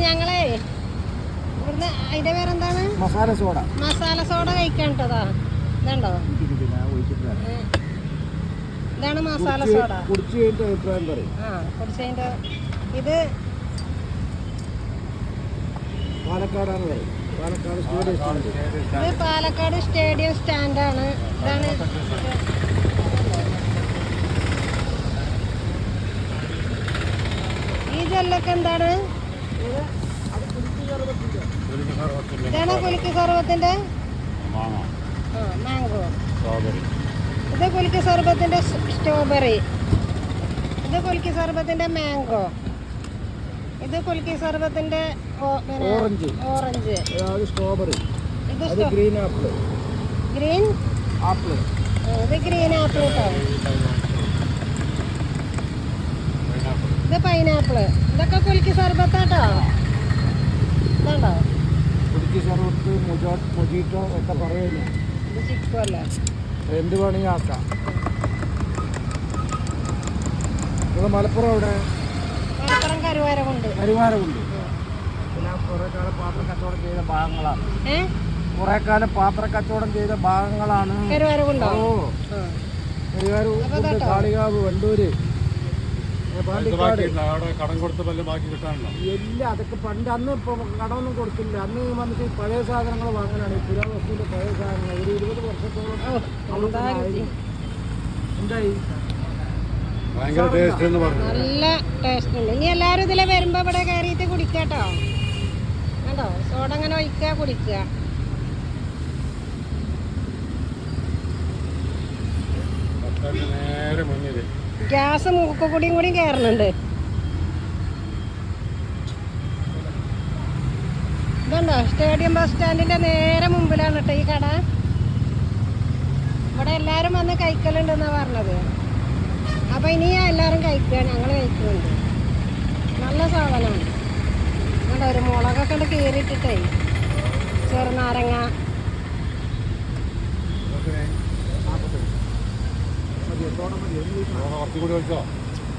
ഞങ്ങളെ ഇവിടുന്ന് അതിന്റെ പേരെന്താണ്? മസാല സോഡ കഴിക്കാണ്ടതാ. ഇതുണ്ടോ? ഇതാണ് മസാല സോഡ. കുടിച്ചതിന്റെ ഇത് പാലക്കാട് സ്റ്റേഡിയം സ്റ്റാൻഡാണ്. ഇതാണ് ഈ ജെല്ലൊക്കെ എന്താണ്? ഇതാണ് കുലുക്കി സർബത്തിന്റെ മാംഗോ. ഇത് കുലുക്കി സർബത്തിന്റെ സ്ട്രോബെറി. ഇത് കുലുക്കി സർബത്തിന്റെ മാംഗോ. ഇത് കുലുക്കി സർബത്തിന്റെ ഓറഞ്ച്. സ്ട്രോബെറി. ഇത് ഗ്രീൻ ആപ്പിൾ. ഇത് ഗ്രീൻ ആപ്പിൾ കേട്ടോ. ഇത് പൈനാപ്പിള്. ഇതൊക്കെ കുലുക്കി സർബത്താട്ടോ. ഇതുണ്ടോ? കുലുക്കി സർബത്ത്, മൊജിറ്റോ ഒക്കെ പറയുന്നു. ഇത് ചിക്കു അല്ലേ? എന്ത് വേണമെങ്കിൽ ആക്കാം. മലപ്പുറം എവിടെ? മലപ്പുറം കരുവാരകുണ്ട്. പിന്നെ കുറെ കാലം പാത്ര കച്ചവടം ചെയ്ത ഭാഗങ്ങളാണ്. കുറെ കാലം പാത്ര കച്ചവടം ചെയ്ത ഭാഗങ്ങളാണ്. കരുവാരകുണ്ടോ? കരുവാരകുണ്ട്, കാളികാവ്, വണ്ടൂര്, കടം കൊടുത്ത ബാക്കി കിട്ടാനല്ലോ. ഇല്ല, അതൊക്കെ പണ്ട്. അന്ന് ഇപ്പൊ കടമൊന്നും കൊടുത്തില്ല. അന്ന് വന്നിട്ട് പഴയ സാധനങ്ങൾ വാങ്ങലാണ്. പുരാവസ്തുവിന്റെ പഴയ സാധനങ്ങൾ ഒരു 20 വർഷത്തോളം എന്തായി. നല്ല ടേസ്റ്റ് ഉണ്ട്. ഇനി എല്ലാരും ഇതിലെ വരുമ്പോ ഇവിടെ കയറിയിട്ട് കുടിക്കാട്ടോ. കണ്ടോ? സോഡ അങ്ങനെ ഒഴിക്കുക, കുടിക്കുക. ഗ്യാസ് മൂക്കുകൂടിയും കൂടി കയറുന്നുണ്ട്. ഇതുണ്ടോ? സ്റ്റേഡിയം ബസ് സ്റ്റാൻഡിന്റെ നേരെ മുമ്പിലാണ് കേട്ടോ ഈ കട. ഇവിടെ എല്ലാരും വന്ന് കഴിക്കലുണ്ടെന്നാ പറഞ്ഞത്. അപ്പൊ ഇനി എല്ലാരും കഴിക്കുക, ഞങ്ങൾ കഴിക്കുന്നുണ്ട്. നല്ല സാധനമാണ്. ഇവിടെ ഒരു മുളകൊക്കെ ഉണ്ട് കീറിയിട്ടിട്ടേ, ചെറുനാരങ്ങ.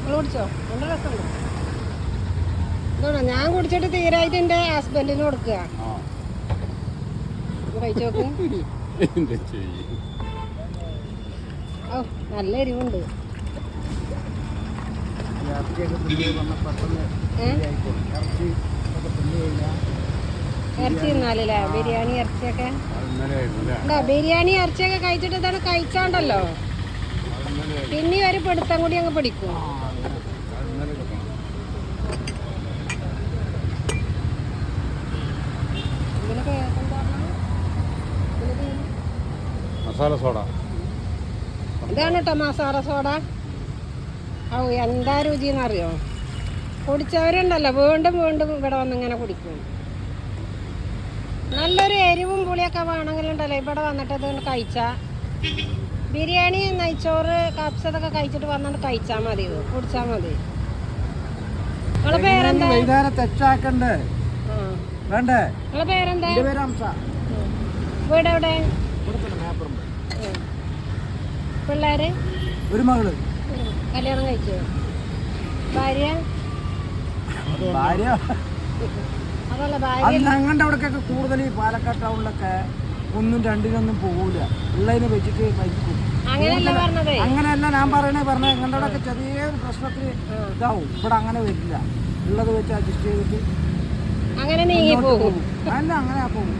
കുടിച്ചോ? നല്ല രസമുണ്ട്. ഇതാണോ? ഞാൻ കുടിച്ചിട്ട് തീരായിട്ട് എന്റെ ഹസ്ബൻഡിന് കൊടുക്കുക. കഴിച്ചോക്ക്. ഓ, നല്ല എരിവുണ്ട്. ഇറച്ചി തിന്നാലല്ലേ? ബിരിയാണി ഇറച്ചിയൊക്കെ ഉണ്ടോ? ബിരിയാണി ഇറച്ചിയൊക്കെ കഴിച്ചിട്ട് ഇതാണ് കഴിച്ചാണ്ടല്ലോ, പിന്നെ ഒരു പിടുത്തം കൂടി അങ്ങ് പിടിക്കും. ഇതാണ് കേട്ടോ മസാല സോഡ. ഓ, എന്താ രുചിയെന്നറിയോ? കുടിച്ചവരുണ്ടല്ലോ വീണ്ടും വീണ്ടും ഇവിടെ വന്നിങ്ങനെ കുടിക്കും. നല്ലൊരു എരിവും പുളിയൊക്കെ വേണമെങ്കിലുണ്ടല്ലോ ഇവിടെ വന്നിട്ട് ഇതുകൊണ്ട് കഴിച്ചാൽ, ബിരിയാണി, നെയ്ച്ചോറ്, കപ്സതൊക്കെ കഴിച്ചിട്ട് വന്നിട്ട് കഴിച്ചാൽ മതി, ഇത് കുടിച്ചാൽ മതി. നിങ്ങളെ പേരെന്താ? നിങ്ങളെ പേരെന്താ? വീട് എവിടെ? പിള്ളേര്? ഒരു മകള്. കല്യാണം കഴിച്ചോ? ഭാര്യ? അതല്ല, ഭാര്യ. ഞങ്ങളുടെ അവിടേക്കൊക്കെ കൂടുതൽ ഈ പാലക്കാട് ടൗണിലൊക്കെ 1, 2 പോകൂല. ഉള്ളതിനെ വെച്ചിട്ട് കഴിക്കും. അങ്ങനെയല്ല ഞാൻ പറഞ്ഞ ഞങ്ങളുടെ അവിടെയൊക്കെ ചെറിയൊരു പ്രശ്നത്തിന് ഇതാവും. ഇവിടെ അങ്ങനെ വരില്ല. ഉള്ളത് വെച്ച് അഡ്ജസ്റ്റ് ചെയ്തിട്ട് അങ്ങനെ നീങ്ങി പോകും. അങ്ങനെ പോകും.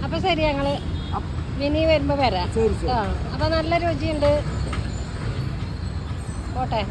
അപ്പൊ ശരി, ഞങ്ങള് ഇനി വരുമ്പോ വരാം. അപ്പൊ നല്ല രുചിയുണ്ട്. പോട്ടെ.